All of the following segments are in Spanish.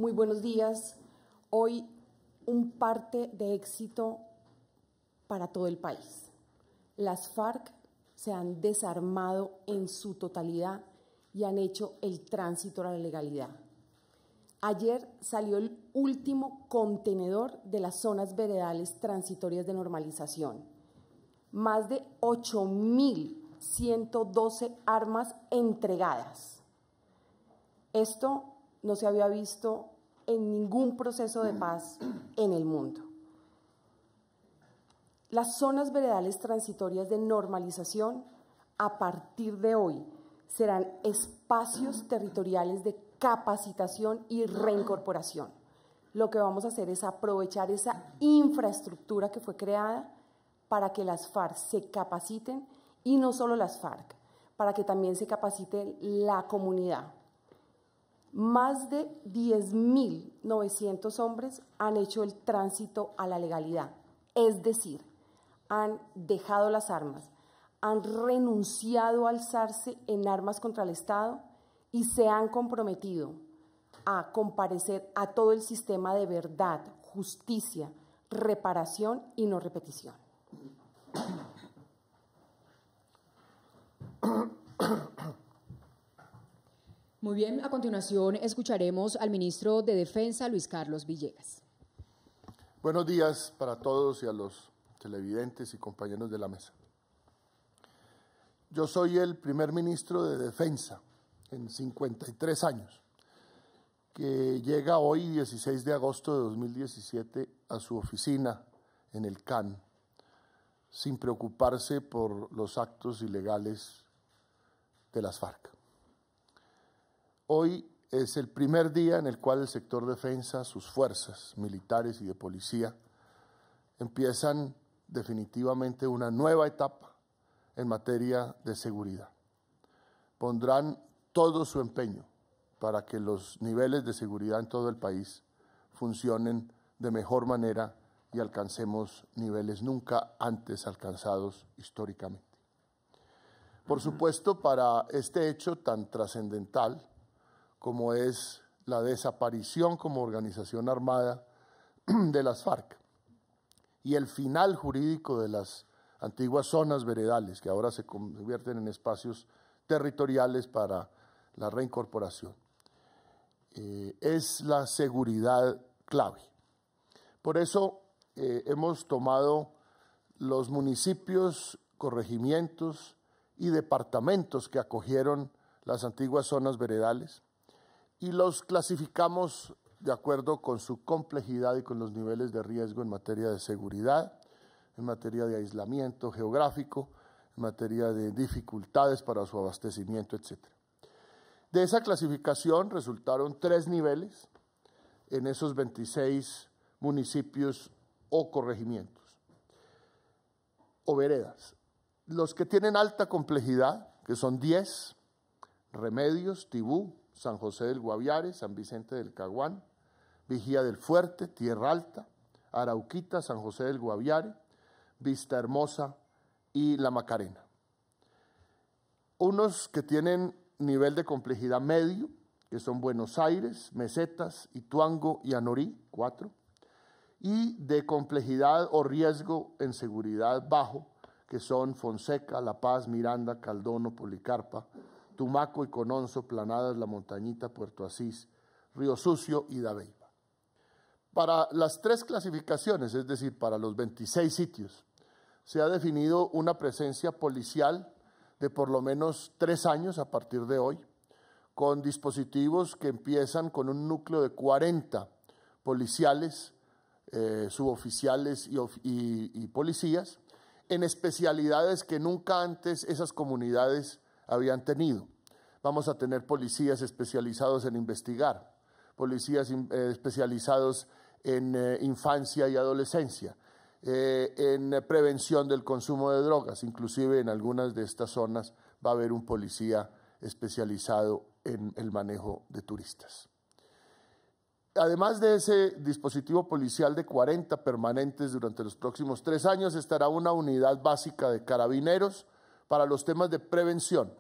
Muy buenos días. Hoy un parte de éxito para todo el país. Las FARC se han desarmado en su totalidad y han hecho el tránsito a la legalidad. Ayer salió el último contenedor de las zonas veredales transitorias de normalización. Más de 8.112 armas entregadas. Esto no se había visto en ningún proceso de paz en el mundo. Las zonas veredales transitorias de normalización, a partir de hoy, serán espacios territoriales de capacitación y reincorporación. Lo que vamos a hacer es aprovechar esa infraestructura que fue creada para que las FARC se capaciten, y no solo las FARC, para que también se capacite la comunidad. Más de 10.900 hombres han hecho el tránsito a la legalidad, es decir, han dejado las armas, han renunciado a alzarse en armas contra el Estado y se han comprometido a comparecer a todo el sistema de verdad, justicia, reparación y no repetición. Muy bien, a continuación escucharemos al ministro de Defensa, Luis Carlos Villegas. Buenos días para todos y a los televidentes y compañeros de la mesa. Yo soy el primer ministro de Defensa en 53 años, que llega hoy, 16 de agosto de 2017, a su oficina en el CAN, sin preocuparse por los actos ilegales de las FARC. Hoy es el primer día en el cual el sector defensa, sus fuerzas militares y de policía, empiezan definitivamente una nueva etapa en materia de seguridad. Pondrán todo su empeño para que los niveles de seguridad en todo el país funcionen de mejor manera y alcancemos niveles nunca antes alcanzados históricamente. Por supuesto, para este hecho tan trascendental como es la desaparición como organización armada de las FARC y el final jurídico de las antiguas zonas veredales, que ahora se convierten en espacios territoriales para la reincorporación, es la seguridad clave. Por eso hemos tomado los municipios, corregimientos y departamentos que acogieron las antiguas zonas veredales y los clasificamos de acuerdo con su complejidad y con los niveles de riesgo en materia de seguridad, en materia de aislamiento geográfico, en materia de dificultades para su abastecimiento, etc. De esa clasificación resultaron 3 niveles en esos 26 municipios o corregimientos o veredas. Los que tienen alta complejidad, que son 10, Remedios, Tibú, San José del Guaviare, San Vicente del Caguán, Vigía del Fuerte, Tierra Alta, Arauquita, San José del Guaviare, Vista Hermosa y La Macarena. Unos que tienen nivel de complejidad medio, que son Buenos Aires, Mesetas, Ituango y Anorí, 4, y de complejidad o riesgo en seguridad bajo, que son Fonseca, La Paz, Miranda, Caldono, Policarpa, Tumaco y Cononzo, Planadas, La Montañita, Puerto Asís, Río Sucio y Dabeiba. Para las 3 clasificaciones, es decir, para los 26 sitios, se ha definido una presencia policial de por lo menos 3 años a partir de hoy, con dispositivos que empiezan con un núcleo de 40 policiales, suboficiales y policías, en especialidades que nunca antes esas comunidades habían tenido. Vamos a tener policías especializados en investigar, policías especializados en infancia y adolescencia, en prevención del consumo de drogas, inclusive en algunas de estas zonas va a haber un policía especializado en el manejo de turistas. Además de ese dispositivo policial de 40 permanentes durante los próximos 3 años, estará una unidad básica de carabineros para los temas de prevención,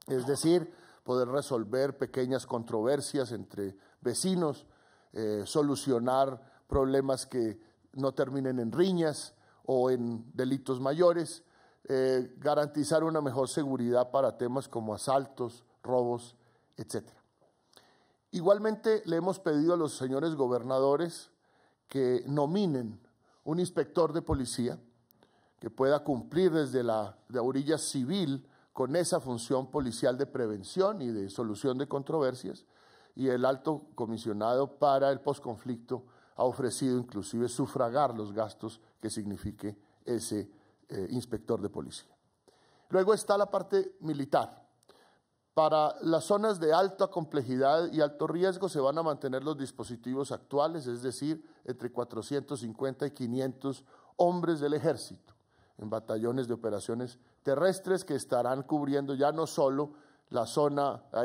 es decir, poder resolver pequeñas controversias entre vecinos, solucionar problemas que no terminen en riñas o en delitos mayores, garantizar una mejor seguridad para temas como asaltos, robos, etc. Igualmente le hemos pedido a los señores gobernadores que nominen un inspector de policía que pueda cumplir desde la orilla civil con esa función policial de prevención y de solución de controversias, y el alto comisionado para el posconflicto ha ofrecido inclusive sufragar los gastos que signifique ese inspector de policía. Luego está la parte militar. Para las zonas de alta complejidad y alto riesgo se van a mantener los dispositivos actuales, es decir, entre 450 y 500 hombres del ejército en batallones de operaciones terrestres que estarán cubriendo ya no solo la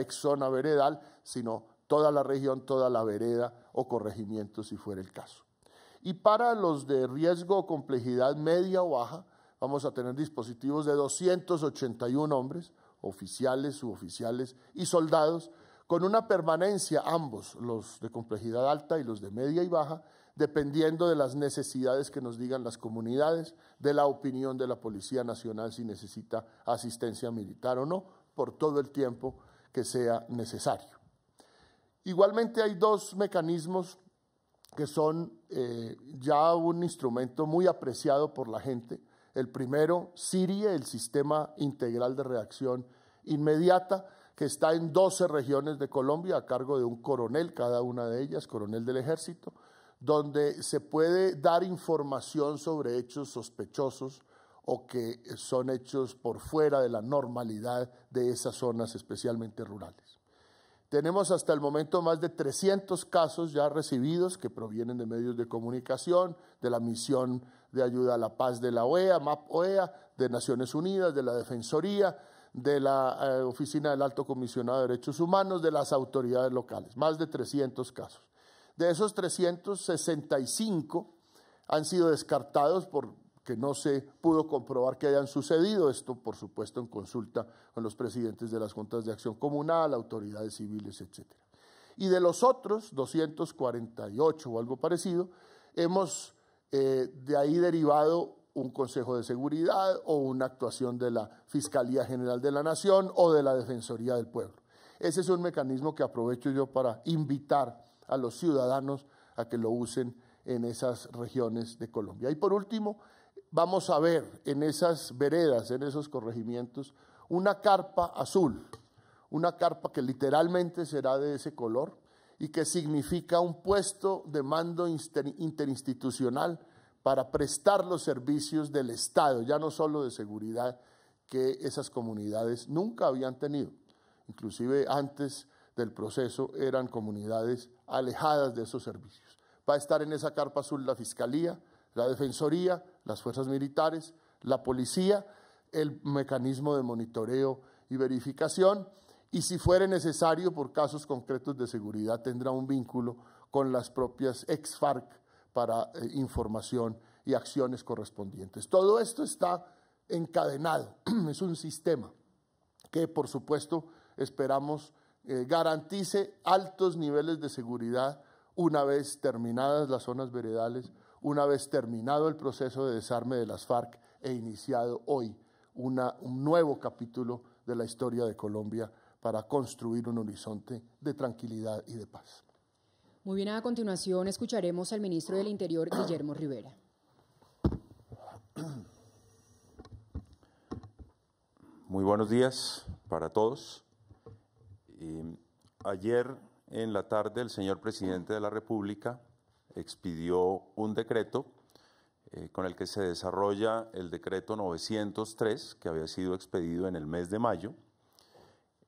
ex zona veredal, sino toda la región, toda la vereda o corregimiento si fuera el caso. Y para los de riesgo o complejidad media o baja, vamos a tener dispositivos de 281 hombres, oficiales, suboficiales y soldados, con una permanencia ambos, los de complejidad alta y los de media y baja, dependiendo de las necesidades que nos digan las comunidades, de la opinión de la Policía Nacional si necesita asistencia militar o no, por todo el tiempo que sea necesario. Igualmente hay dos mecanismos que son ya un instrumento muy apreciado por la gente. El primero, SIRIE, el Sistema Integral de Reacción Inmediata, que está en 12 regiones de Colombia a cargo de un coronel, cada una de ellas, coronel del Ejército, donde se puede dar información sobre hechos sospechosos o que son hechos por fuera de la normalidad de esas zonas, especialmente rurales. Tenemos hasta el momento más de 300 casos ya recibidos que provienen de medios de comunicación, de la Misión de Ayuda a la Paz de la OEA, MAP-OEA, de Naciones Unidas, de la Defensoría, de la Oficina del Alto Comisionado de Derechos Humanos, de las autoridades locales, más de 300 casos. De esos 365 han sido descartados porque no se pudo comprobar que hayan sucedido, esto por supuesto en consulta con los presidentes de las juntas de acción comunal, autoridades civiles, etc. Y de los otros 248 o algo parecido, hemos de ahí derivado un Consejo de Seguridad o una actuación de la Fiscalía General de la Nación o de la Defensoría del Pueblo. Ese es un mecanismo que aprovecho yo para invitar a los ciudadanos a que lo usen en esas regiones de Colombia. Y por último, vamos a ver en esas veredas, en esos corregimientos, una carpa azul, una carpa que literalmente será de ese color y que significa un puesto de mando interinstitucional para prestar los servicios del Estado, ya no solo de seguridad, que esas comunidades nunca habían tenido. Inclusive antes del proceso eran comunidades alejadas de esos servicios. Va a estar en esa carpa azul la Fiscalía, la Defensoría, las fuerzas militares, la policía, el mecanismo de monitoreo y verificación, y si fuere necesario, por casos concretos de seguridad, tendrá un vínculo con las propias ex-FARC para información y acciones correspondientes. Todo esto está encadenado, es un sistema que, por supuesto, esperamos garantice altos niveles de seguridad una vez terminadas las zonas veredales, una vez terminado el proceso de desarme de las FARC e iniciado hoy un nuevo capítulo de la historia de Colombia para construir un horizonte de tranquilidad y de paz. Muy bien, a continuación escucharemos al ministro del Interior, Guillermo Rivera. Muy buenos días para todos. Ayer en la tarde el señor presidente de la República expidió un decreto con el que se desarrolla el decreto 903, que había sido expedido en el mes de mayo,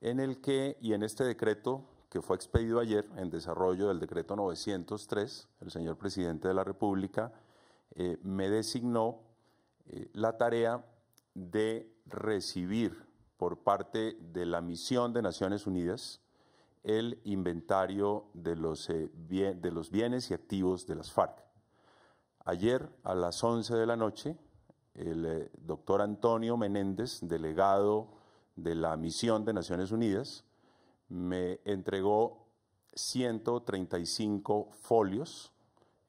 en este decreto que fue expedido ayer en desarrollo del decreto 903, el señor presidente de la República me designó la tarea de recibir por parte de la misión de Naciones Unidas el inventario de los bienes y activos de las FARC. Ayer a las 11 de la noche, el doctor Antonio Menéndez, delegado de la misión de Naciones Unidas, me entregó 135 folios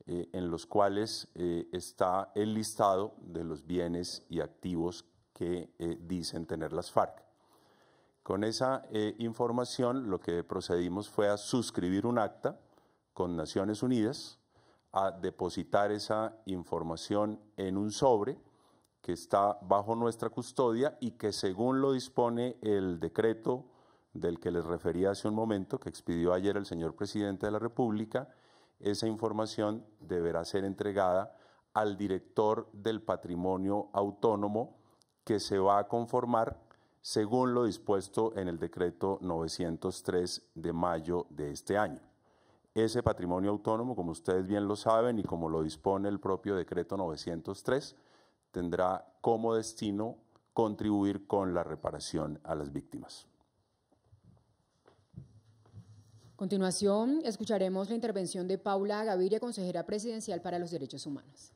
en los cuales está el listado de los bienes y activos que dicen tener las FARC. Con esa información lo que procedimos fue a suscribir un acta con Naciones Unidas, a depositar esa información en un sobre que está bajo nuestra custodia y que, según lo dispone el decreto del que les refería hace un momento, que expidió ayer el señor presidente de la República, esa información deberá ser entregada al director del patrimonio autónomo, que se va a conformar según lo dispuesto en el decreto 903 de mayo de este año. Ese patrimonio autónomo, como ustedes bien lo saben y como lo dispone el propio decreto 903, tendrá como destino contribuir con la reparación a las víctimas. A continuación, escucharemos la intervención de Paula Gaviria, consejera presidencial para los Derechos Humanos.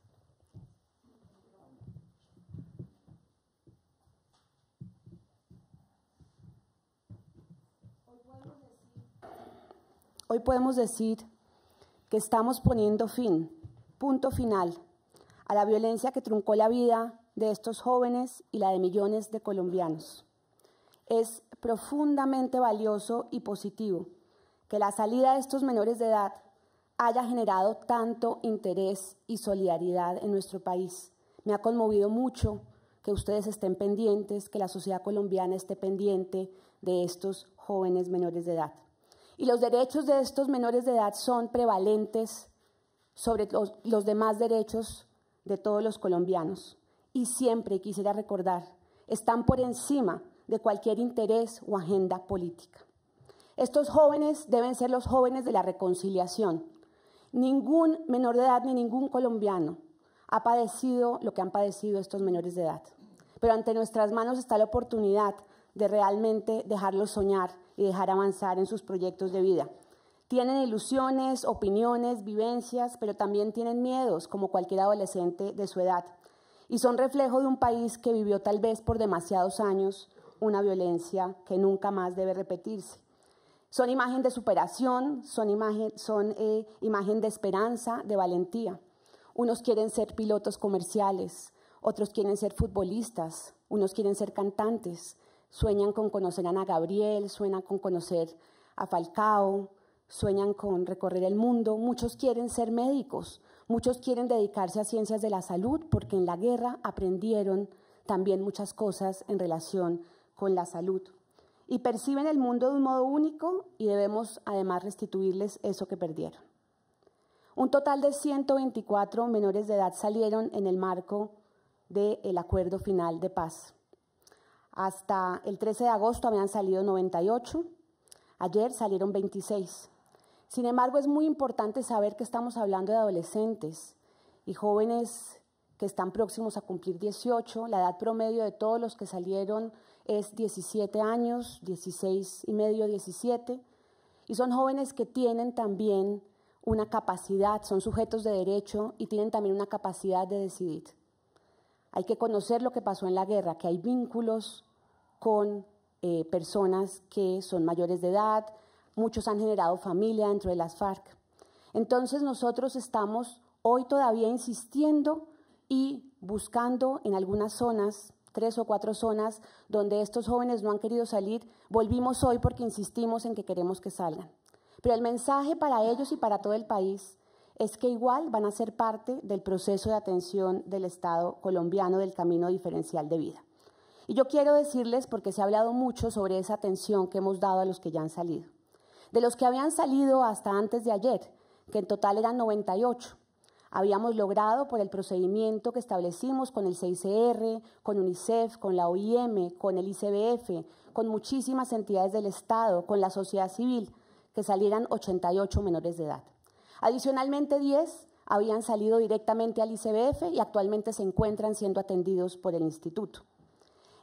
Hoy podemos decir que estamos poniendo punto final, a la violencia que truncó la vida de estos jóvenes y la de millones de colombianos. Es profundamente valioso y positivo que la salida de estos menores de edad haya generado tanto interés y solidaridad en nuestro país. Me ha conmovido mucho que ustedes estén pendientes, que la sociedad colombiana esté pendiente de estos jóvenes menores de edad. Y los derechos de estos menores de edad son prevalentes sobre los demás derechos de todos los colombianos. Y siempre, quisiera recordar, están por encima de cualquier interés o agenda política. Estos jóvenes deben ser los jóvenes de la reconciliación. Ningún menor de edad ni ningún colombiano ha padecido lo que han padecido estos menores de edad. Pero ante nuestras manos está la oportunidad de realmente dejarlos soñar y dejar avanzar en sus proyectos de vida. Tienen ilusiones, opiniones, vivencias, pero también tienen miedos, como cualquier adolescente de su edad. Y son reflejo de un país que vivió tal vez por demasiados años una violencia que nunca más debe repetirse. Son imagen de superación, son imagen de esperanza, de valentía. Unos quieren ser pilotos comerciales, otros quieren ser futbolistas, unos quieren ser cantantes, sueñan con conocer a Ana Gabriel, sueñan con conocer a Falcao, sueñan con recorrer el mundo. Muchos quieren ser médicos, muchos quieren dedicarse a ciencias de la salud porque en la guerra aprendieron también muchas cosas en relación con la salud. Y perciben el mundo de un modo único y debemos además restituirles eso que perdieron. Un total de 124 menores de edad salieron en el marco del acuerdo final de paz. Hasta el 13 de agosto habían salido 98, ayer salieron 26. Sin embargo, es muy importante saber que estamos hablando de adolescentes y jóvenes que están próximos a cumplir 18. La edad promedio de todos los que salieron es 17 años, 16 y medio, 17. Y son jóvenes que tienen también una capacidad, son sujetos de derecho y tienen también una capacidad de decidir. Hay que conocer lo que pasó en la guerra, que hay vínculos con personas que son mayores de edad, muchos han generado familia dentro de las FARC. Entonces nosotros estamos hoy todavía insistiendo y buscando en algunas zonas, 3 o 4 zonas, donde estos jóvenes no han querido salir. Volvimos hoy porque insistimos en que queremos que salgan. Pero el mensaje para ellos y para todo el país es que igual van a ser parte del proceso de atención del Estado colombiano del camino diferencial de vida. Y yo quiero decirles, porque se ha hablado mucho sobre esa atención que hemos dado a los que ya han salido. De los que habían salido hasta antes de ayer, que en total eran 98, habíamos logrado por el procedimiento que establecimos con el CICR, con UNICEF, con la OIM, con el ICBF, con muchísimas entidades del Estado, con la sociedad civil, que salieran 88 menores de edad. Adicionalmente, 10 habían salido directamente al ICBF y actualmente se encuentran siendo atendidos por el instituto.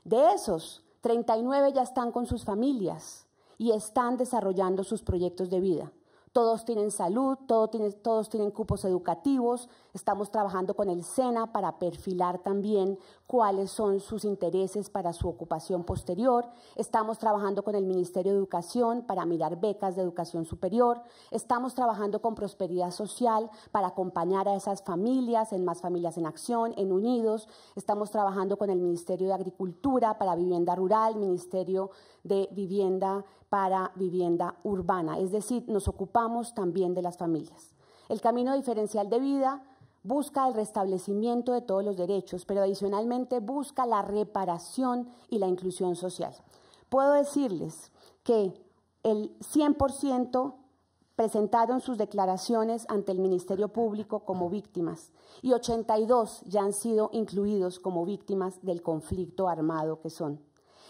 De esos, 39 ya están con sus familias y están desarrollando sus proyectos de vida. Todos tienen salud, todos tienen cupos educativos. Estamos trabajando con el SENA para perfilar también cuáles son sus intereses para su ocupación posterior. Estamos trabajando con el Ministerio de Educación para mirar becas de educación superior. Estamos trabajando con Prosperidad Social para acompañar a esas familias, en Más Familias en Acción, en Unidos. Estamos trabajando con el Ministerio de Agricultura para vivienda rural, Ministerio de Vivienda para vivienda urbana, es decir, nos ocupamos también de las familias. El camino diferencial de vida busca el restablecimiento de todos los derechos, pero adicionalmente busca la reparación y la inclusión social. Puedo decirles que el 100% presentaron sus declaraciones ante el Ministerio Público como víctimas y 82 ya han sido incluidos como víctimas del conflicto armado que son.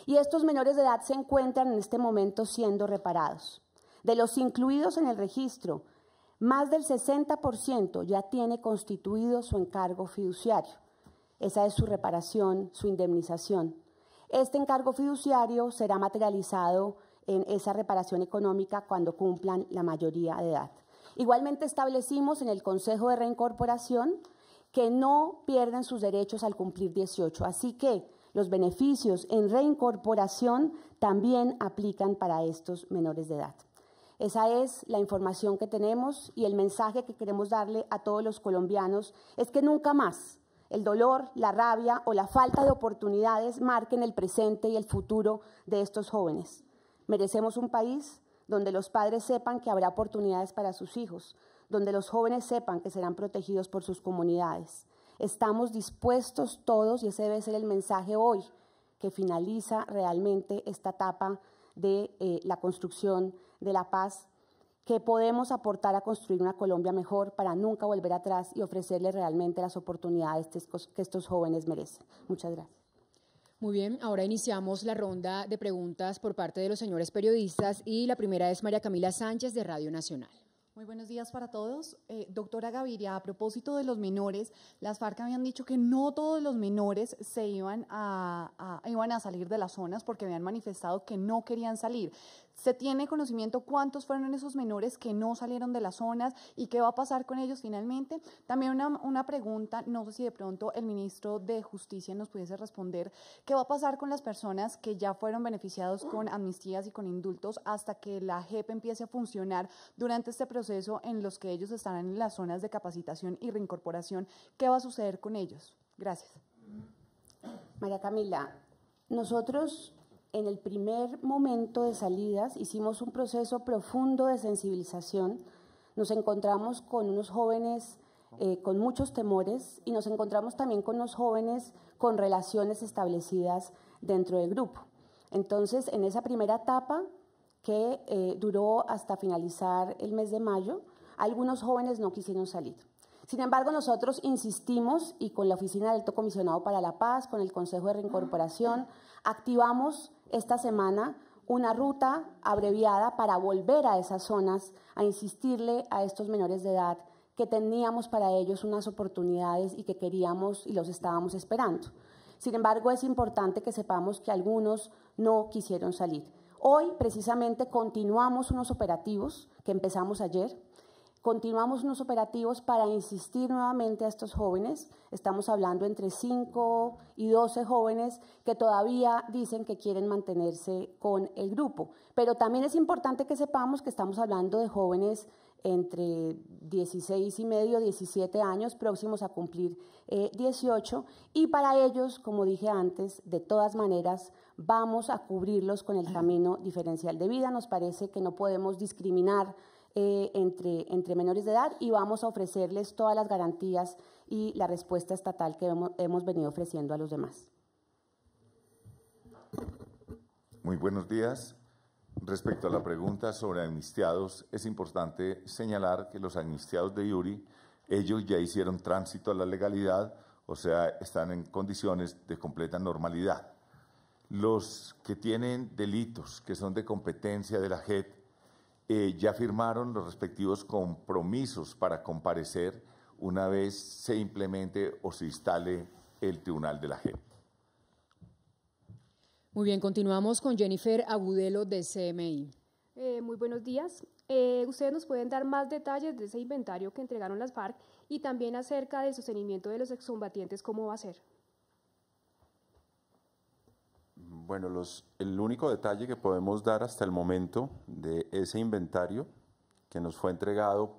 Y estos menores de edad se encuentran en este momento siendo reparados. De los incluidos en el registro, más del 60% ya tiene constituido su encargo fiduciario. Esa es su reparación, su indemnización. Este encargo fiduciario será materializado en esa reparación económica cuando cumplan la mayoría de edad. Igualmente establecimos en el Consejo de Reincorporación que no pierden sus derechos al cumplir 18, así que los beneficios en reincorporación también aplican para estos menores de edad. Esa es la información que tenemos y el mensaje que queremos darle a todos los colombianos es que nunca más el dolor, la rabia o la falta de oportunidades marquen el presente y el futuro de estos jóvenes. Merecemos un país donde los padres sepan que habrá oportunidades para sus hijos, donde los jóvenes sepan que serán protegidos por sus comunidades. Estamos dispuestos todos, y ese debe ser el mensaje hoy, que finaliza realmente esta etapa de la construcción de la paz, que podemos aportar a construir una Colombia mejor para nunca volver atrás y ofrecerles realmente las oportunidades que estos jóvenes merecen. Muchas gracias. Muy bien, ahora iniciamos la ronda de preguntas por parte de los señores periodistas y la primera es María Camila Sánchez de Radio Nacional. Muy buenos días para todos. Doctora Gaviria, a propósito de los menores, las FARC habían dicho que no todos los menores se iban a salir de las zonas porque habían manifestado que no querían salir. ¿Se tiene conocimiento cuántos fueron esos menores que no salieron de las zonas y qué va a pasar con ellos finalmente? También una pregunta, no sé si de pronto el ministro de Justicia nos pudiese responder, ¿qué va a pasar con las personas que ya fueron beneficiados con amnistías y con indultos hasta que la JEP empiece a funcionar durante este proceso en los que ellos estarán en las zonas de capacitación y reincorporación? ¿Qué va a suceder con ellos? Gracias. María Camila, nosotros en el primer momento de salidas hicimos un proceso profundo de sensibilización. Nos encontramos con unos jóvenes con muchos temores y nos encontramos también con unos jóvenes con relaciones establecidas dentro del grupo. Entonces, en esa primera etapa, que duró hasta finalizar el mes de mayo, algunos jóvenes no quisieron salir. Sin embargo, nosotros insistimos y con la Oficina del Alto Comisionado para la Paz, con el Consejo de Reincorporación, activamos esta semana una ruta abreviada para volver a esas zonas, a insistirle a estos menores de edad que teníamos para ellos unas oportunidades y que queríamos y los estábamos esperando. Sin embargo, es importante que sepamos que algunos no quisieron salir. Hoy, precisamente, continuamos unos operativos que empezamos ayer. Continuamos unos operativos para insistir nuevamente a estos jóvenes. Estamos hablando entre 5 y 12 jóvenes que todavía dicen que quieren mantenerse con el grupo. Pero también es importante que sepamos que estamos hablando de jóvenes entre 16 y medio, 17 años, próximos a cumplir 18. Y para ellos, como dije antes, de todas maneras, vamos a cubrirlos con el camino diferencial de vida. Nos parece que no podemos discriminar entre menores de edad y vamos a ofrecerles todas las garantías y la respuesta estatal que hemos venido ofreciendo a los demás. Muy buenos días. Respecto a la pregunta sobre amnistiados, es importante señalar que los amnistiados de Yuri, ellos ya hicieron tránsito a la legalidad, o sea, están en condiciones de completa normalidad. Los que tienen delitos que son de competencia de la JEP, ya firmaron los respectivos compromisos para comparecer una vez se implemente o se instale el tribunal de la JEP. Muy bien, continuamos con Jennifer Agudelo de CMI. Muy buenos días. ¿Ustedes nos pueden dar más detalles de ese inventario que entregaron las FARC y también acerca del sostenimiento de los excombatientes, cómo va a ser? Bueno, el único detalle que podemos dar hasta el momento de ese inventario que nos fue entregado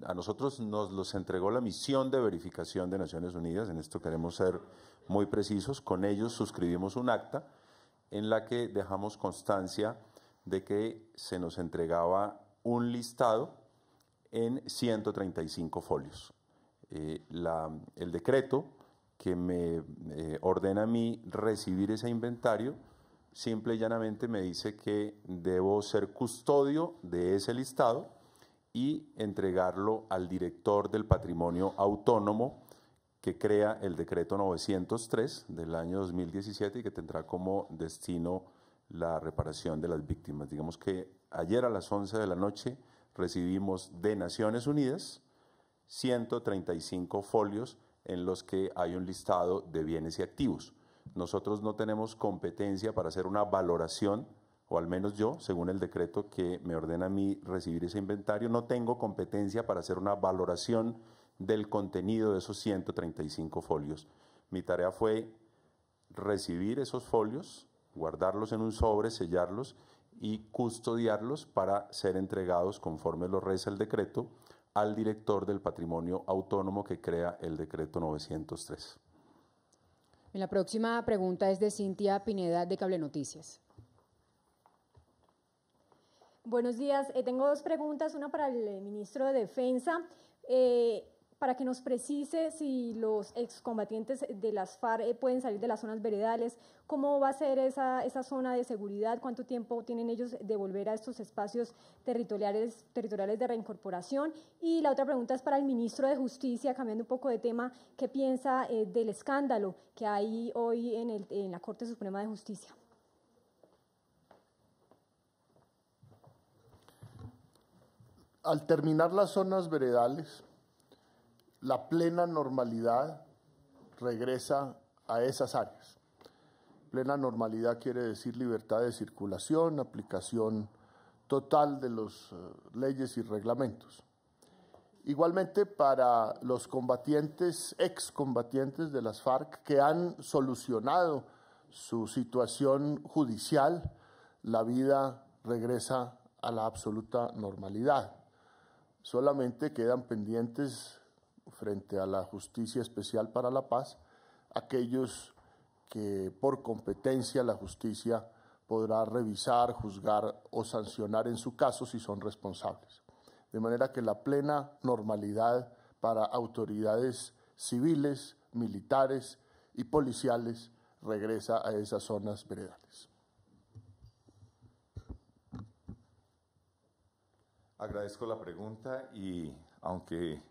a nosotros nos los entregó la misión de verificación de Naciones Unidas, en esto queremos ser muy precisos, con ellos suscribimos un acta en la que dejamos constancia de que se nos entregaba un listado en 135 folios. El decreto que me ordena a mí recibir ese inventario simple y llanamente me dice que debo ser custodio de ese listado y entregarlo al director del patrimonio autónomo que crea el decreto 903 del año 2017 y que tendrá como destino la reparación de las víctimas. Digamos que ayer a las 11 de la noche recibimos de Naciones Unidas 135 folios en los que hay un listado de bienes y activos. Nosotros no tenemos competencia para hacer una valoración, o al menos yo, según el decreto que me ordena a mí recibir ese inventario, no tengo competencia para hacer una valoración del contenido de esos 135 folios. Mi tarea fue recibir esos folios, guardarlos en un sobre, sellarlos y custodiarlos para ser entregados, conforme lo reza el decreto, al director del patrimonio autónomo que crea el decreto 903. La próxima pregunta es de Cintia Pineda, de Cable Noticias. Buenos días. Tengo dos preguntas, una para el ministro de Defensa, para que nos precise si los excombatientes de las FARC pueden salir de las zonas veredales, cómo va a ser esa zona de seguridad, cuánto tiempo tienen ellos de volver a estos espacios territoriales de reincorporación. Y la otra pregunta es para el ministro de Justicia, cambiando un poco de tema, ¿qué piensa del escándalo que hay hoy en la Corte Suprema de Justicia? Al terminar las zonas veredales, la plena normalidad regresa a esas áreas. Plena normalidad quiere decir libertad de circulación, aplicación total de las leyes y reglamentos. Igualmente para los combatientes, excombatientes de las FARC que han solucionado su situación judicial, la vida regresa a la absoluta normalidad. Solamente quedan pendientes frente a la Justicia Especial para la Paz aquellos que por competencia la justicia podrá revisar, juzgar o sancionar en su caso si son responsables. De manera que la plena normalidad para autoridades civiles, militares y policiales regresa a esas zonas veredales. Agradezco la pregunta y aunque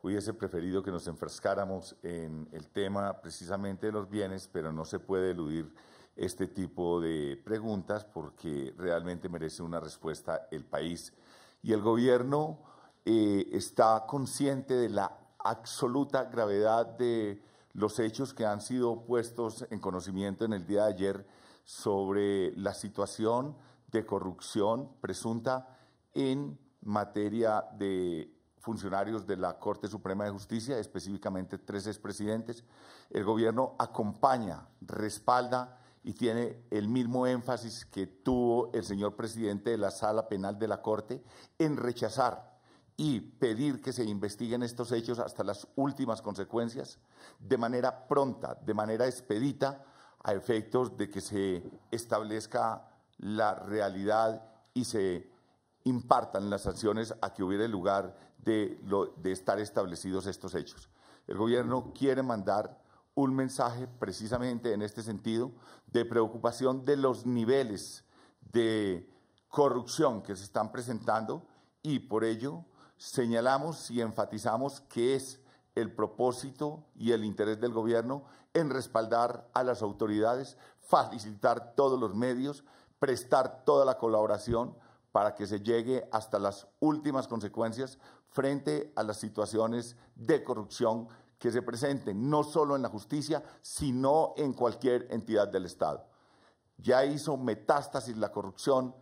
hubiese preferido que nos enfrascáramos en el tema precisamente de los bienes, pero no se puede eludir este tipo de preguntas porque realmente merece una respuesta el país. Y el gobierno está consciente de la absoluta gravedad de los hechos que han sido puestos en conocimiento en el día de ayer sobre la situación de corrupción presunta en materia de funcionarios de la Corte Suprema de Justicia, específicamente 3 expresidentes. El gobierno acompaña, respalda y tiene el mismo énfasis que tuvo el señor presidente de la Sala Penal de la Corte en rechazar y pedir que se investiguen estos hechos hasta las últimas consecuencias de manera pronta, de manera expedita, a efectos de que se establezca la realidad y se impartan las sanciones a que hubiera lugar de estar establecidos estos hechos. El gobierno quiere mandar un mensaje precisamente en este sentido de preocupación de los niveles de corrupción que se están presentando y por ello señalamos y enfatizamos que es el propósito y el interés del gobierno en respaldar a las autoridades, facilitar todos los medios, prestar toda la colaboración para que se llegue hasta las últimas consecuencias frente a las situaciones de corrupción que se presenten, no solo en la justicia, sino en cualquier entidad del Estado. Ya hizo metástasis la corrupción,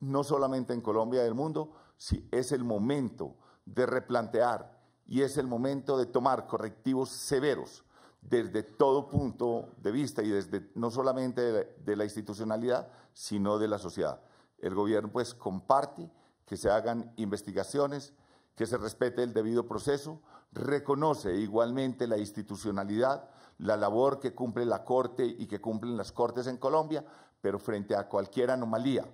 no solamente en Colombia y del mundo, sí, es el momento de replantear y es el momento de tomar correctivos severos desde todo punto de vista y desde no solamente de la institucionalidad, sino de la sociedad. El gobierno pues comparte que se hagan investigaciones, que se respete el debido proceso, reconoce igualmente la institucionalidad, la labor que cumple la Corte y que cumplen las Cortes en Colombia, pero frente a cualquier anomalía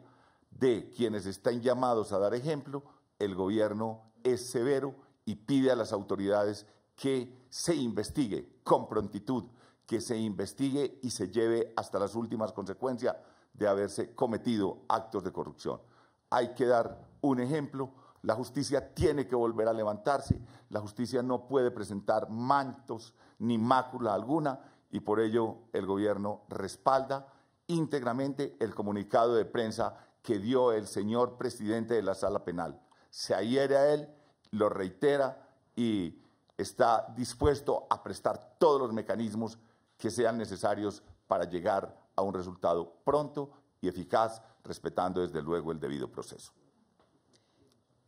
de quienes están llamados a dar ejemplo, el gobierno es severo y pide a las autoridades que se investigue con prontitud, que se investigue y se lleve hasta las últimas consecuencias de haberse cometido actos de corrupción. Hay que dar un ejemplo. La justicia tiene que volver a levantarse, la justicia no puede presentar mantos ni mácula alguna y por ello el gobierno respalda íntegramente el comunicado de prensa que dio el señor presidente de la Sala Penal. Se adhiere a él, lo reitera y está dispuesto a prestar todos los mecanismos que sean necesarios para llegar a un resultado pronto y eficaz, respetando desde luego el debido proceso.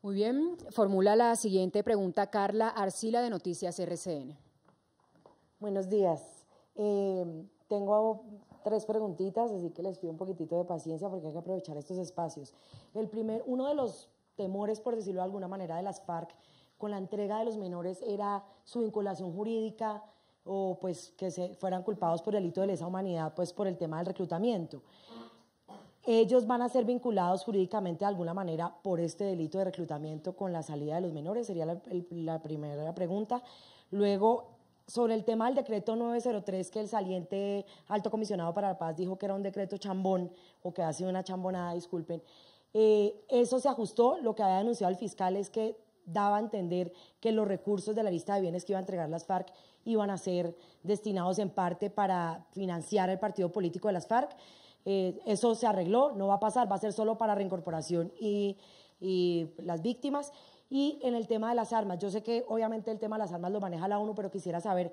Muy bien, formula la siguiente pregunta Carla Arcila de Noticias RCN. Buenos días. Tengo 3 preguntitas, así que les pido un poquitito de paciencia porque hay que aprovechar estos espacios. Uno de los temores, por decirlo de alguna manera, de las FARC con la entrega de los menores era su vinculación jurídica o pues que se fueran culpados por delito de lesa humanidad, pues por el tema del reclutamiento. Ellos van a ser vinculados jurídicamente de alguna manera por este delito de reclutamiento con la salida de los menores, sería la primera pregunta. Luego, sobre el tema del decreto 903, que el saliente alto comisionado para la paz dijo que era un decreto chambón, o que ha sido una chambonada, disculpen, eso se ajustó. Lo que había denunciado el fiscal es que daba a entender que los recursos de la lista de bienes que iba a entregar las FARC iban a ser destinados en parte para financiar el partido político de las FARC. Eso se arregló, no va a pasar, va a ser solo para reincorporación y las víctimas. Y en el tema de las armas, yo sé que obviamente el tema de las armas lo maneja la ONU, pero quisiera saber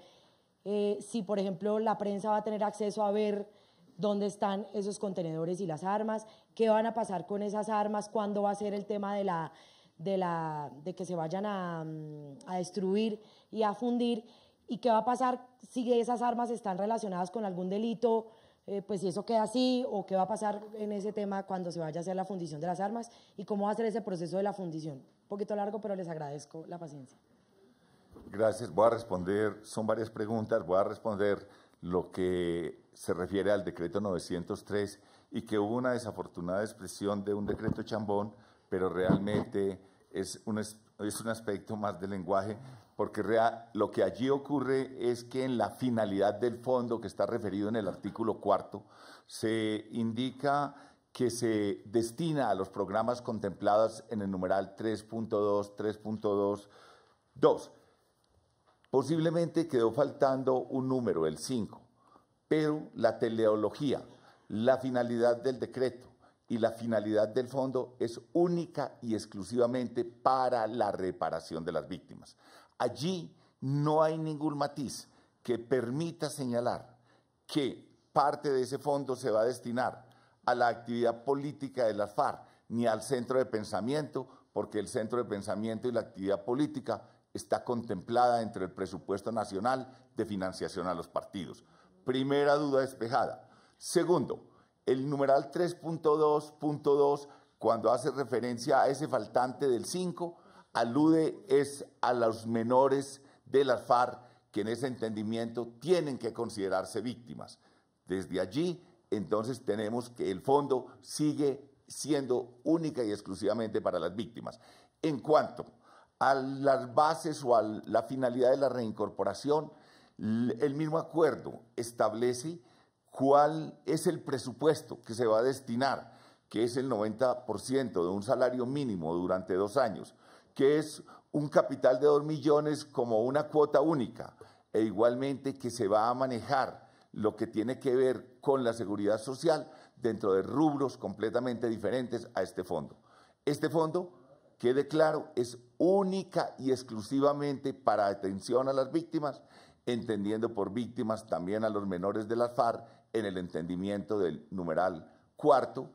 si, por ejemplo, la prensa va a tener acceso a ver dónde están esos contenedores y las armas, qué van a pasar con esas armas, cuándo va a ser el tema de que se vayan a destruir y a fundir, y qué va a pasar si esas armas están relacionadas con algún delito, pues si eso queda así, o qué va a pasar en ese tema cuando se vaya a hacer la fundición de las armas y cómo va a ser ese proceso de la fundición. Un poquito largo, pero les agradezco la paciencia. Gracias. Voy a responder, son varias preguntas, voy a responder lo que se refiere al decreto 903 y que hubo una desafortunada expresión de un decreto chambón, pero realmente es un aspecto más del lenguaje, porque lo que allí ocurre es que en la finalidad del fondo, que está referido en el artículo 4, se indica que se destina a los programas contemplados en el numeral 3.2, 3.2.2. Posiblemente quedó faltando un número, el 5, pero la teleología, la finalidad del decreto y la finalidad del fondo es única y exclusivamente para la reparación de las víctimas. Allí no hay ningún matiz que permita señalar que parte de ese fondo se va a destinar a la actividad política de las FARC, ni al centro de pensamiento, porque el centro de pensamiento y la actividad política está contemplada entre el presupuesto nacional de financiación a los partidos. Primera duda despejada. Segundo, el numeral 3.2.2, cuando hace referencia a ese faltante del 5, alude a los menores de las FARC que en ese entendimiento tienen que considerarse víctimas. Desde allí, entonces, tenemos que el fondo sigue siendo única y exclusivamente para las víctimas. En cuanto a las bases o a la finalidad de la reincorporación, el mismo acuerdo establece cuál es el presupuesto que se va a destinar, que es el 90% de un salario mínimo durante 2 años, que es un capital de 2 millones como una cuota única, e igualmente que se va a manejar lo que tiene que ver con la seguridad social dentro de rubros completamente diferentes a este fondo. Este fondo, quede claro, es única y exclusivamente para atención a las víctimas, entendiendo por víctimas también a los menores de las FARC en el entendimiento del numeral 4,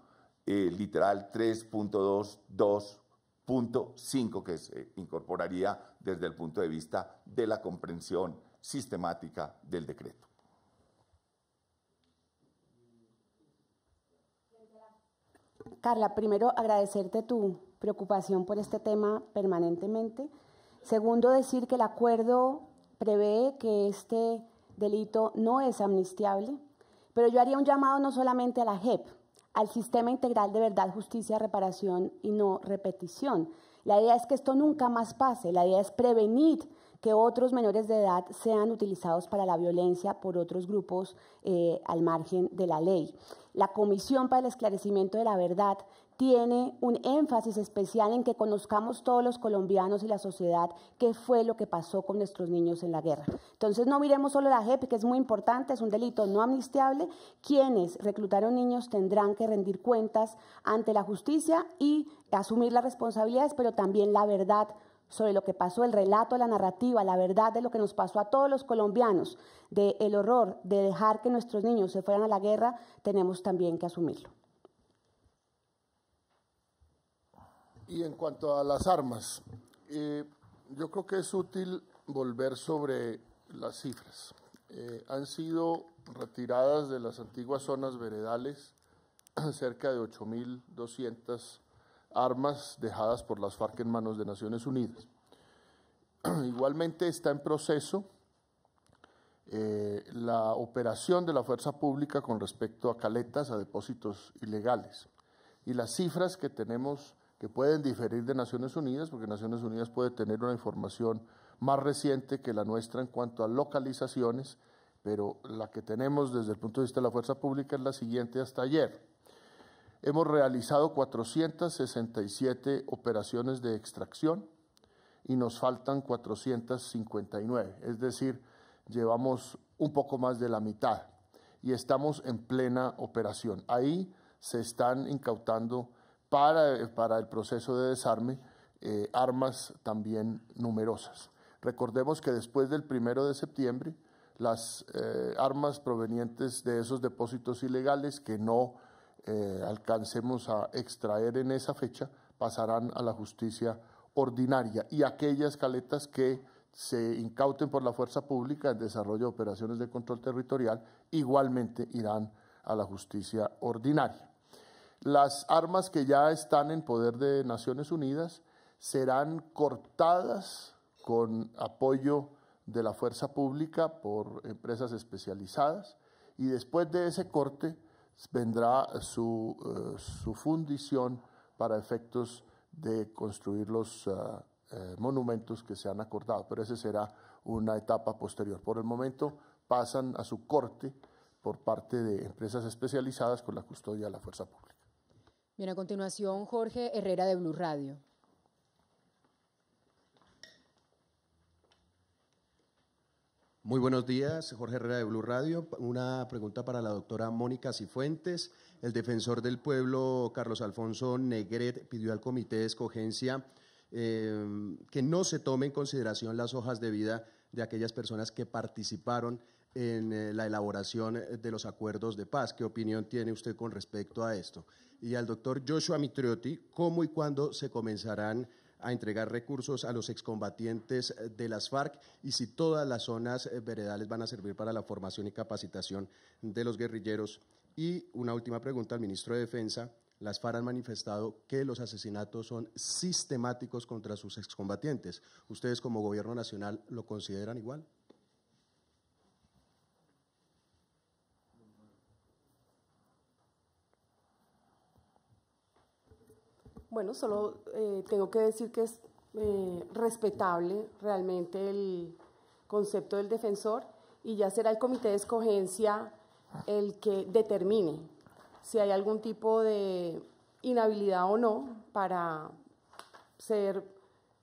literal 3.2.2 punto 5 que se incorporaría desde el punto de vista de la comprensión sistemática del decreto. Carla, primero agradecerte tu preocupación por este tema permanentemente. Segundo, decir que el acuerdo prevé que este delito no es amnistiable, pero yo haría un llamado no solamente a la JEP, al Sistema Integral de Verdad, Justicia, Reparación y No Repetición. La idea es que esto nunca más pase, la idea es prevenir que otros menores de edad sean utilizados para la violencia por otros grupos al margen de la ley. La Comisión para el Esclarecimiento de la Verdad tiene un énfasis especial en que conozcamos todos los colombianos y la sociedad qué fue lo que pasó con nuestros niños en la guerra. Entonces no miremos solo la JEP, que es muy importante, es un delito no amnistiable. Quienes reclutaron niños tendrán que rendir cuentas ante la justicia y asumir las responsabilidades, pero también la verdad sobre lo que pasó, el relato, la narrativa, la verdad de lo que nos pasó a todos los colombianos, del horror de dejar que nuestros niños se fueran a la guerra, tenemos también que asumirlo. Y en cuanto a las armas, yo creo que es útil volver sobre las cifras. Han sido retiradas de las antiguas zonas veredales cerca de 8.200 armas dejadas por las FARC en manos de Naciones Unidas. Igualmente está en proceso la operación de la fuerza pública con respecto a caletas, a depósitos ilegales. Y las cifras que tenemos, que pueden diferir de Naciones Unidas, porque Naciones Unidas puede tener una información más reciente que la nuestra en cuanto a localizaciones, pero la que tenemos desde el punto de vista de la fuerza pública es la siguiente hasta ayer. Hemos realizado 467 operaciones de extracción y nos faltan 459, es decir, llevamos un poco más de la mitad y estamos en plena operación. Ahí se están incautando para el proceso de desarme armas también numerosas. Recordemos que después del 1 de septiembre, las armas provenientes de esos depósitos ilegales que no alcancemos a extraer en esa fecha pasarán a la justicia ordinaria, y aquellas caletas que se incauten por la fuerza pública en desarrollo de operaciones de control territorial igualmente irán a la justicia ordinaria. Las armas que ya están en poder de Naciones Unidas serán cortadas con apoyo de la fuerza pública por empresas especializadas, y después de ese corte vendrá su fundición para efectos de construir los monumentos que se han acordado, pero esa será una etapa posterior. Por el momento pasan a su corte por parte de empresas especializadas con la custodia de la fuerza pública. Bien, a continuación, Jorge Herrera de Blue Radio. Muy buenos días, Jorge Herrera de Blue Radio. Una pregunta para la doctora Mónica Cifuentes. El defensor del pueblo, Carlos Alfonso Negret, pidió al Comité de Escogencia que no se tome en consideración las hojas de vida de aquellas personas que participaron en la elaboración de los acuerdos de paz. ¿Qué opinión tiene usted con respecto a esto? Y al doctor Joshua Mitriotti, ¿cómo y cuándo se comenzarán a entregar recursos a los excombatientes de las FARC y si todas las zonas veredales van a servir para la formación y capacitación de los guerrilleros? Y una última pregunta al ministro de Defensa. Las FARC han manifestado que los asesinatos son sistemáticos contra sus excombatientes. ¿Ustedes como gobierno nacional lo consideran igual? Bueno, solo tengo que decir que es respetable realmente el concepto del defensor, y ya será el Comité de Escogencia el que determine si hay algún tipo de inhabilidad o no para ser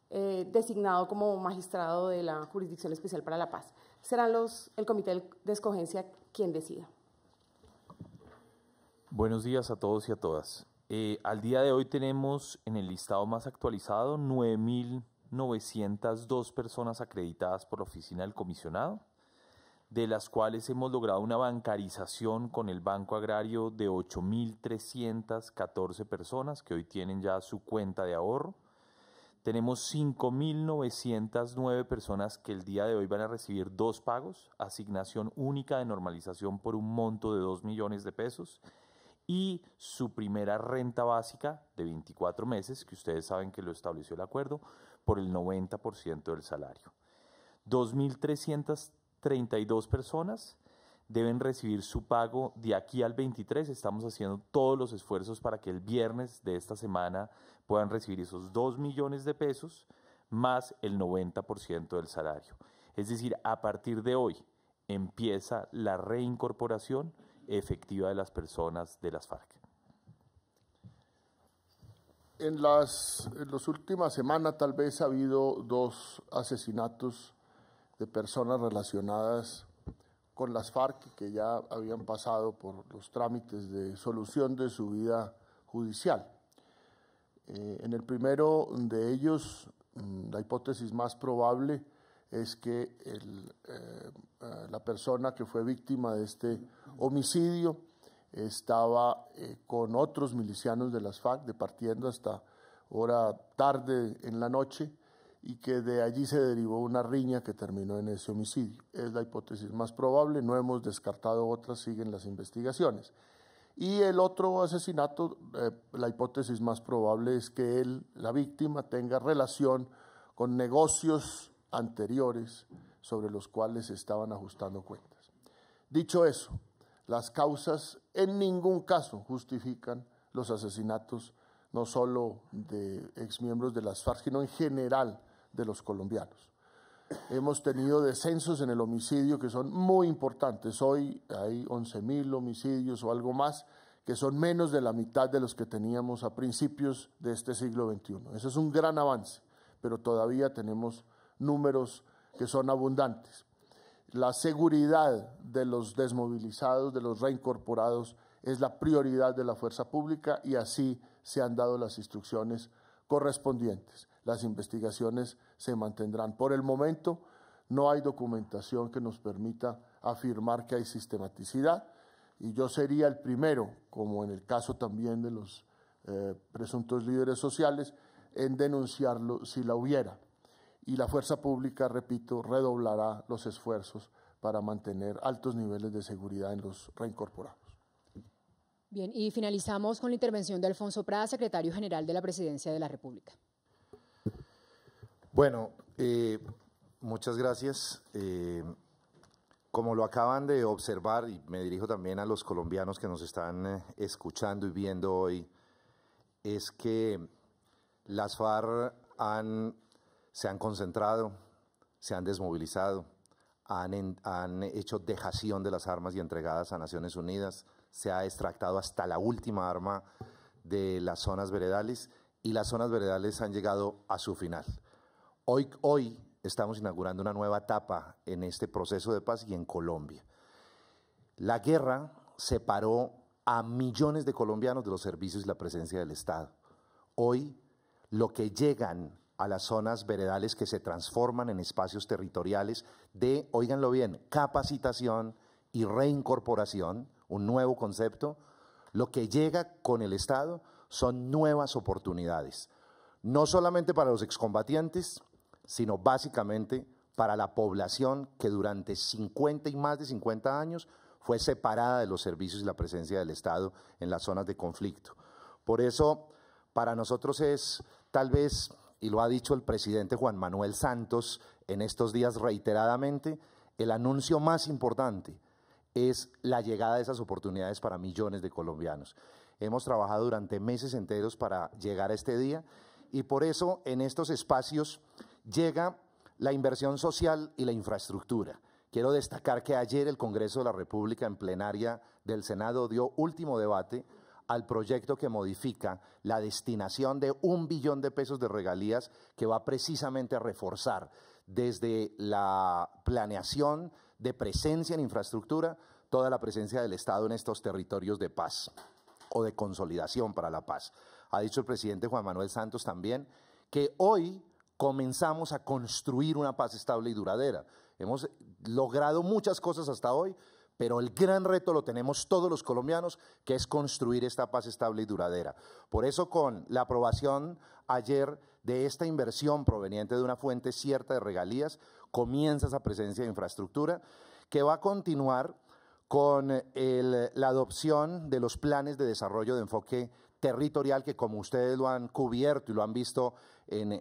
designado como magistrado de la Jurisdicción Especial para la Paz. Serán el Comité de Escogencia quien decida. Buenos días a todos y a todas. Al día de hoy tenemos en el listado más actualizado 9.902 personas acreditadas por la Oficina del Comisionado, de las cuales hemos logrado una bancarización con el Banco Agrario de 8.314 personas que hoy tienen ya su cuenta de ahorro. Tenemos 5.909 personas que el día de hoy van a recibir 2 pagos, asignación única de normalización por un monto de 2 millones de pesos y su primera renta básica de 24 meses, que ustedes saben que lo estableció el acuerdo, por el 90% del salario. 2.332 personas deben recibir su pago de aquí al 23. Estamos haciendo todos los esfuerzos para que el viernes de esta semana puedan recibir esos 2 millones de pesos más el 90% del salario. Es decir, a partir de hoy empieza la reincorporación efectiva de las personas de las FARC. En las últimas semanas tal vez ha habido 2 asesinatos de personas relacionadas con las FARC que ya habían pasado por los trámites de solución de su vida judicial. En el primero de ellos, la hipótesis más probable es que la persona que fue víctima de este homicidio estaba con otros milicianos de las FARC departiendo hasta hora tarde en la noche y que de allí se derivó una riña que terminó en ese homicidio. Es la hipótesis más probable, no hemos descartado otras, siguen las investigaciones. Y el otro asesinato, la hipótesis más probable es que la víctima tenga relación con negocios anteriores sobre los cuales se estaban ajustando cuentas. Dicho eso, las causas en ningún caso justifican los asesinatos no solo de exmiembros de las FARC, sino en general de los colombianos. Hemos tenido descensos en el homicidio que son muy importantes. Hoy hay 11.000 homicidios o algo más, que son menos de la mitad de los que teníamos a principios de este siglo XXI. Eso es un gran avance, pero todavía tenemos números que son abundantes. La seguridad de los desmovilizados, de los reincorporados, es la prioridad de la fuerza pública y así se han dado las instrucciones correspondientes. Las investigaciones se mantendrán. Por el momento no hay documentación que nos permita afirmar que hay sistematicidad y yo sería el primero, como en el caso también de los presuntos líderes sociales, en denunciarlo si la hubiera. Y la fuerza pública, repito, redoblará los esfuerzos para mantener altos niveles de seguridad en los reincorporados. Bien, y finalizamos con la intervención de Alfonso Prada, secretario general de la Presidencia de la República. Bueno, muchas gracias. Como lo acaban de observar, y me dirijo también a los colombianos que nos están escuchando y viendo hoy, es que las FARC se han concentrado, se han desmovilizado, han hecho dejación de las armas y entregadas a Naciones Unidas, se ha extractado hasta la última arma de las zonas veredales y las zonas veredales han llegado a su final. Hoy estamos inaugurando una nueva etapa en este proceso de paz y en Colombia. La guerra separó a millones de colombianos de los servicios y la presencia del Estado. Hoy, lo que llegan a las zonas veredales que se transforman en espacios territoriales de, óiganlo bien, capacitación y reincorporación, un nuevo concepto, lo que llega con el Estado son nuevas oportunidades, no solamente para los excombatientes, sino básicamente para la población que durante 50 y más de 50 años fue separada de los servicios y la presencia del Estado en las zonas de conflicto. Por eso, para nosotros es tal vez, y lo ha dicho el presidente Juan Manuel Santos en estos días reiteradamente, el anuncio más importante es la llegada de esas oportunidades para millones de colombianos. Hemos trabajado durante meses enteros para llegar a este día y por eso en estos espacios llega la inversión social y la infraestructura. Quiero destacar que ayer el Congreso de la República en plenaria del Senado dio último debate al proyecto que modifica la destinación de 1 billón de pesos de regalías que va precisamente a reforzar desde la planeación de presencia en infraestructura, toda la presencia del Estado en estos territorios de paz o de consolidación para la paz. Ha dicho el presidente Juan Manuel Santos también que hoy comenzamos a construir una paz estable y duradera. Hemos logrado muchas cosas hasta hoy, Pero el gran reto lo tenemos todos los colombianos, que es construir esta paz estable y duradera. Por eso, con la aprobación ayer de esta inversión proveniente de una fuente cierta de regalías, comienza esa presencia de infraestructura que va a continuar con la adopción de los planes de desarrollo de enfoque territorial que, como ustedes lo han cubierto y lo han visto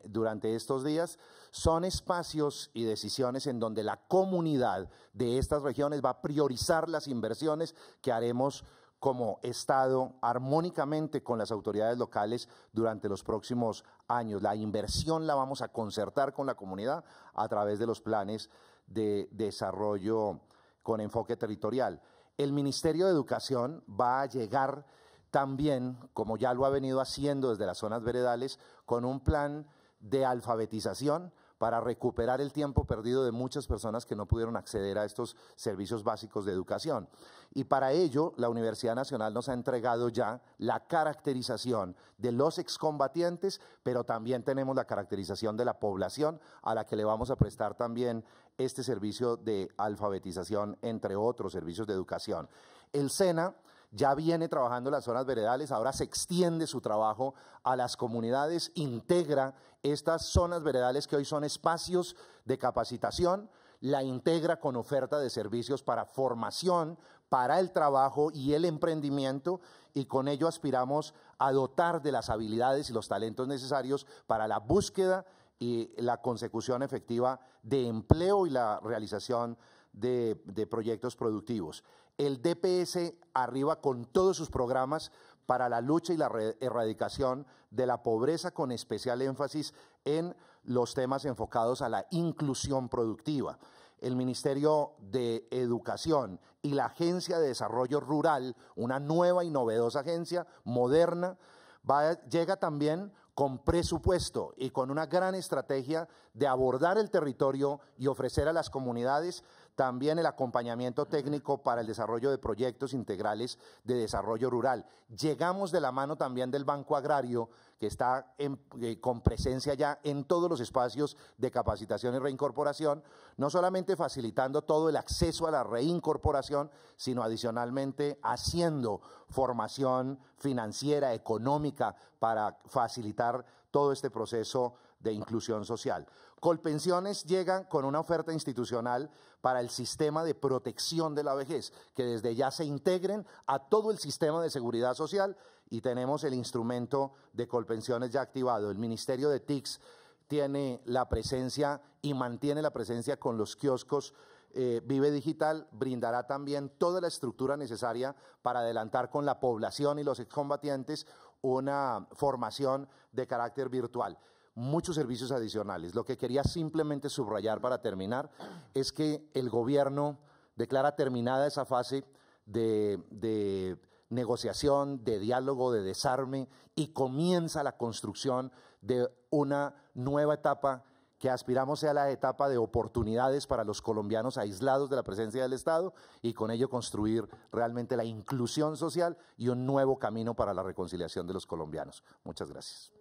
durante estos días, son espacios y decisiones en donde la comunidad de estas regiones va a priorizar las inversiones que haremos como Estado armónicamente con las autoridades locales durante los próximos años. La inversión la vamos a concertar con la comunidad a través de los planes de desarrollo con enfoque territorial. El Ministerio de Educación va a llegar también, como ya lo ha venido haciendo desde las zonas veredales, con un plan de alfabetización para recuperar el tiempo perdido de muchas personas que no pudieron acceder a estos servicios básicos de educación. Y para ello, la Universidad Nacional nos ha entregado ya la caracterización de los excombatientes, pero también tenemos la caracterización de la población a la que le vamos a prestar también este servicio de alfabetización, entre otros servicios de educación. El SENA ya viene trabajando en las zonas veredales, ahora se extiende su trabajo a las comunidades, integra estas zonas veredales que hoy son espacios de capacitación, la integra con oferta de servicios para formación, para el trabajo y el emprendimiento, y con ello aspiramos a dotar de las habilidades y los talentos necesarios para la búsqueda y la consecución efectiva de empleo y la realización de proyectos productivos. El DPS arriba con todos sus programas para la lucha y la erradicación de la pobreza, con especial énfasis en los temas enfocados a la inclusión productiva. El Ministerio de Educación y la Agencia de Desarrollo Rural, una nueva y novedosa agencia moderna, llega también con presupuesto y con una gran estrategia de abordar el territorio y ofrecer a las comunidades también el acompañamiento técnico para el desarrollo de proyectos integrales de desarrollo rural. Llegamos de la mano también del Banco Agrario, que está con presencia ya en todos los espacios de capacitación y reincorporación, no solamente facilitando todo el acceso a la reincorporación, sino adicionalmente haciendo formación financiera, económica, para facilitar todo este proceso de inclusión social. Colpensiones llegan con una oferta institucional para el sistema de protección de la vejez, que desde ya se integren a todo el sistema de seguridad social, y tenemos el instrumento de Colpensiones ya activado. El Ministerio de TICS tiene la presencia y mantiene la presencia con los kioscos. Vive Digital brindará también toda la estructura necesaria para adelantar con la población y los excombatientes una formación de carácter virtual. Muchos servicios adicionales. Lo que quería simplemente subrayar para terminar es que el gobierno declara terminada esa fase de negociación, de diálogo, de desarme, y comienza la construcción de una nueva etapa que aspiramos sea la etapa de oportunidades para los colombianos aislados de la presencia del Estado, y con ello construir realmente la inclusión social y un nuevo camino para la reconciliación de los colombianos. Muchas gracias.